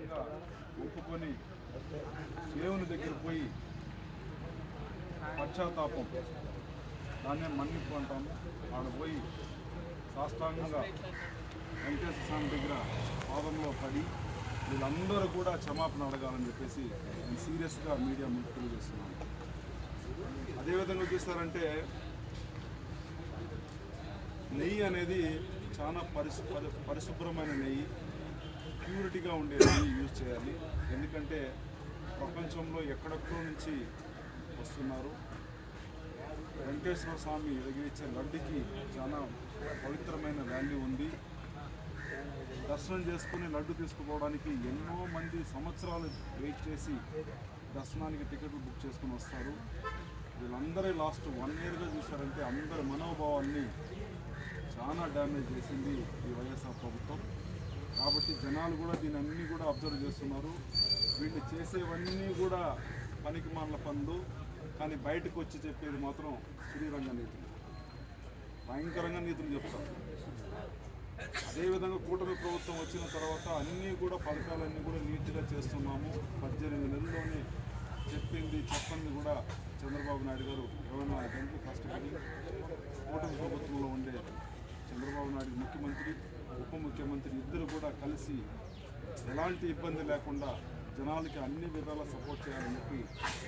ఖచ్చితంగా ఒప్పుకొని దేవుని దగ్గర పోయి పశ్చాత్తాపం దాన్నే మన్నిపు అంటాము. ఆడ పోయి సాష్టాంగంగా వెంకటేశ్వర స్వామి దగ్గర పాదంలో పడి వీళ్ళందరూ కూడా క్షమాపణ అడగాలని చెప్పేసి నేను సీరియస్గా మీడియా ముందు తెలియజేస్తున్నాను. అదేవిధంగా చూస్తారంటే నెయ్యి అనేది చాలా పరిశుభ్రమైన నెయ్యి, ప్యూరిటీగా ఉండే నెయ్యి యూజ్ చేయాలి. ఎందుకంటే ప్రపంచంలో ఎక్కడెక్కడో నుంచి వస్తున్నారు. వెంకటేశ్వర స్వామి దగ్గర ఇచ్చే లడ్డుకి చాలా పవిత్రమైన వాల్యూ ఉంది. దర్శనం చేసుకుని లడ్డు తీసుకుపోవడానికి ఎన్నో మంది సంవత్సరాలు వెయిట్ చేసి దర్శనానికి టికెట్లు బుక్ చేసుకుని వస్తారు. వీళ్ళందరూ లాస్ట్ 1 yearగా చూశారంటే అందరి మనోభావాల్ని చాలా డ్యామేజ్ చేసింది ఈ వైఎస్ఆర్ ప్రభుత్వం. కాబట్టి జనాలు కూడా దీన్ని అన్నీ కూడా అబ్జర్వ్ చేస్తున్నారు. వీళ్ళు చేసేవన్నీ కూడా పనికి మాల పనులు, కానీ బయటకు వచ్చి చెప్పేది మాత్రం శ్రీరంగ నీతులు, భయంకరంగా నీతులు చెప్తారు. అదేవిధంగా కూటమి ప్రభుత్వం వచ్చిన తర్వాత అన్నీ కూడా పథకాలన్నీ కూడా నీట్గా చేస్తున్నాము. 18 నెలల్లోనే చెప్పండి కూడా చంద్రబాబు నాయుడు గారు 24 గంటలు కష్టపడి కూటమి ప్రభుత్వంలో ఉండే చంద్రబాబు నాయుడు ముఖ్యమంత్రి, ఉప ముఖ్యమంత్రి ఇద్దరు కూడా కలిసి ఎలాంటి ఇబ్బంది లేకుండా జనాలకి అన్ని విధాలా సపోర్ట్ చేయాలని చెప్పి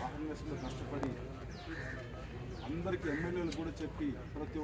ఆర్గనైజేషన్లో కష్టపడి అందరికీ ఎమ్మెల్యేలు కూడా చెప్పి ప్రతి